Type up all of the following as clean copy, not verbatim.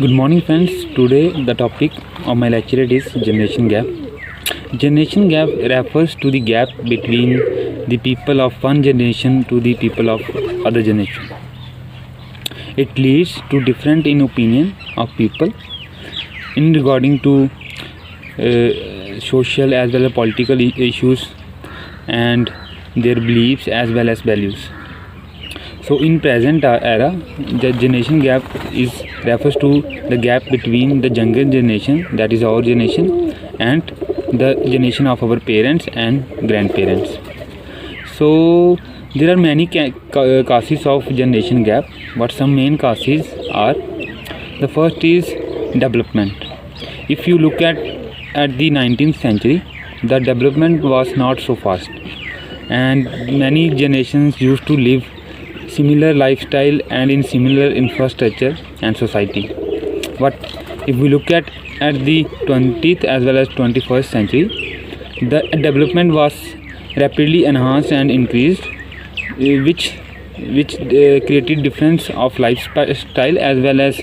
Good morning, friends. Today, the topic of my lecture is generation gap. Generation gap refers to the gap between the people of one generation to the people of other generation. It leads to different in opinion of people in regarding to social as well as political issues and their beliefs as well as values. So in present era, the generation gap is refers to the gap between the younger generation, that is our generation, and the generation of our parents and grandparents. So there are many causes of generation gap. What some main causes are: the first is development. If you look at the 19th century, the development was not so fast, and many generations used to live similar lifestyle and in similar infrastructure and society. But if we look at the 20th as well as 21st century, the development was rapidly enhanced and increased, which created difference of lifestyle as well as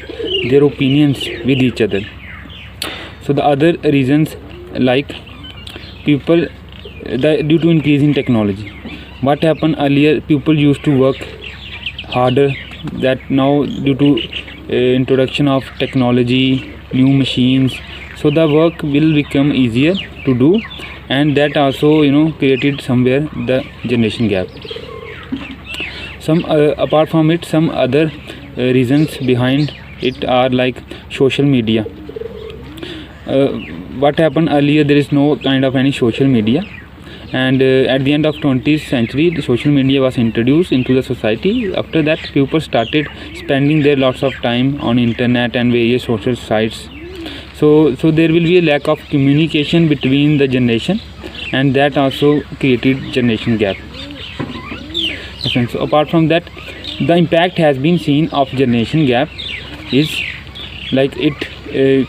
their opinions with each other. So the other reasons, like people, due to increase in technology, what happened earlier, people used to work harder, that now due to introduction of technology, new machines, so the work will become easier to do, and that also created somewhere the generation gap. Some apart from it, some other reasons behind it are like social media. What happened earlier, there is no kind of any social media, and at the end of 20th century, the social media was introduced into the society. After that, people started spending their lots of time on internet and various social sites. So there will be a lack of communication between the generation, and that also created generation gap. So apart from that, the impact has been seen of generation gap is like it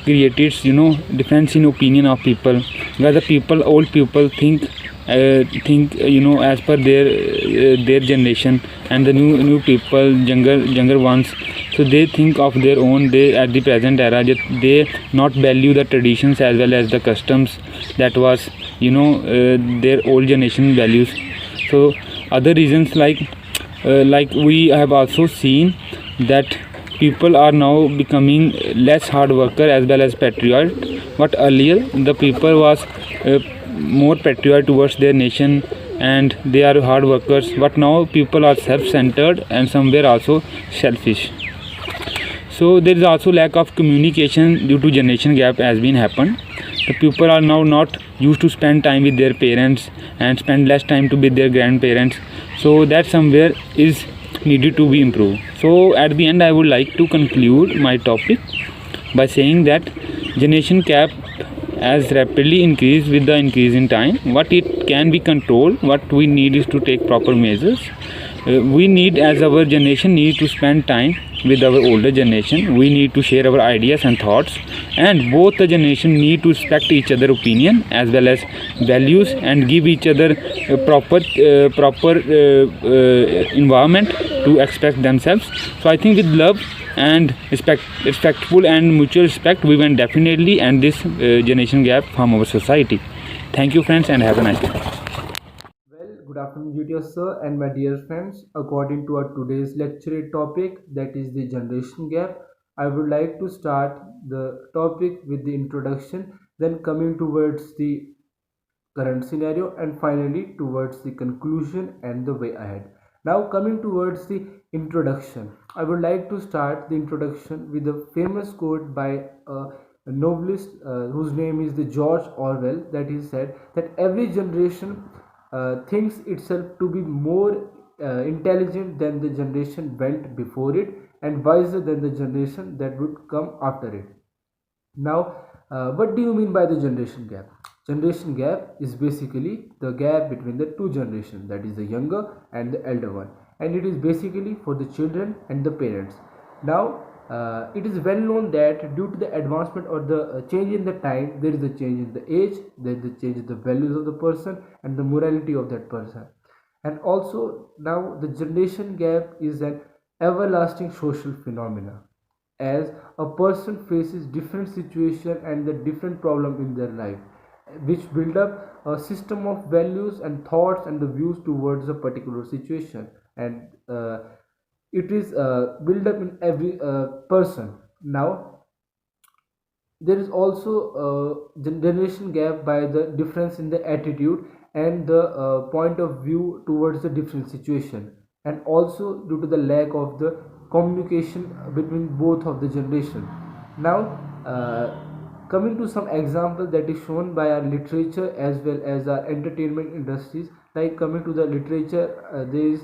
creates difference in opinion of people, whether old people think as per their generation, and the new people, younger ones, so they think of their own. They at the present era, they not value the traditions as well as the customs that was their old generation values. So other reasons, like we have also seen that people are now becoming less hard worker as well as patriot. But earlier the people was more patriot towards their nation, and they are hard workers. But now people are self-centered and somewhere also selfish. So there is also lack of communication due to generation gap has been happened. The people are now not used to spend time with their parents and spend less time to with their grandparents. So that somewhere is needed to be improved. So at the end, I would like to conclude my topic by saying that generation gap has rapidly increased with the increase in time. What it can be controlled, what we need is to take proper measures. We need, as our generation, need to spend time with our older generation. We need to share our ideas and thoughts, and both the generation need to respect each other opinion as well as values, and give each other a proper environment to express themselves. So I think with love and respectful and mutual respect, we can definitely end this generation gap from our society. Thank you, friends, and have a nice day. Well, good afternoon, GTS sir and my dear friends. According to our today's lecture topic, that is the generation gap, I would like to start the topic with the introduction, then coming towards the current scenario, and finally towards the conclusion and the way ahead. Now, coming towards the introduction, I would like to start the introduction with a famous quote by a novelist whose name is the George Orwell, that he said that every generation thinks itself to be more intelligent than the generation went before it, and wiser than the generation that would come after it. Now, what do you mean by the generation gap? Generation gap is basically the gap between the two generations, that is the younger and the elder one, and it is basically for the children and the parents. Now, it is well known that due to the advancement or the change in the time, there is a change in the age, there is a change in the values of the person and the morality of that person. And also, now the generation gap is an everlasting social phenomena. as a person faces different situation and the different problem in their life, which build up a system of values and thoughts and the views towards a particular situation. And it is built up in every person. Now there is also a generation gap by the difference in the attitude and the point of view towards the different situation, and also due to the lack of the communication between both of the generation. Now coming to some example that is shown by our literature as well as our entertainment industries. Like coming to the literature, there is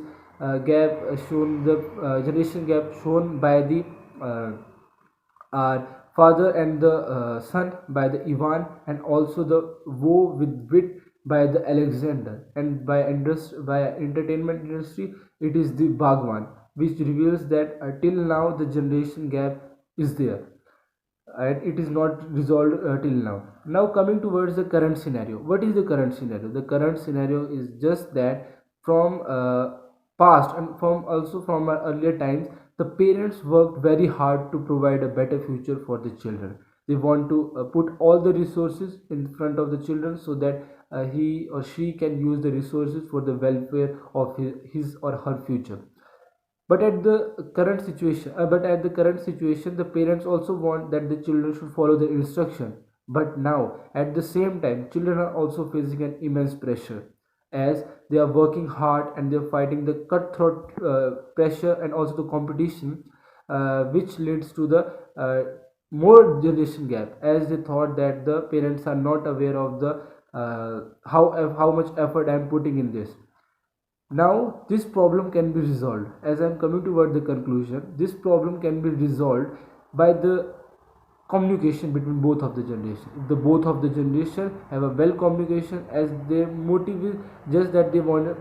gap shown, the generation gap shown by the uh, father and the son by the Ivan, and also the Woe with Wit by the Alexander, and by entertainment industry it is the Bhagwan, which reveals that till now the generation gap is there and it is not resolved till now. Now coming towards the current scenario, what is the current scenario? The current scenario is just that from past and from also from our earlier times, the parents worked very hard to provide a better future for the children. They want to put all the resources in front of the children so that he or she can use the resources for the welfare of his or her future. But at the current situation, the parents also want that the children should follow the instruction. But now at the same time, children are also facing an immense pressure, as they are working hard and they are fighting the cutthroat pressure and also the competition, which leads to the more generation gap, as they thought that the parents are not aware of the how much effort I am putting in this. Now, this problem can be resolved. As I am coming toward the conclusion, this problem can be resolved by the communication between both of the generation. If the both of the generation have a well communication, as their motive is just that they want a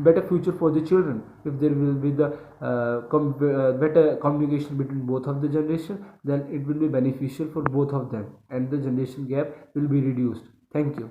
better future for the children. If there will be the better communication between both of the generation, then it will be beneficial for both of them, and the generation gap will be reduced. Thank you.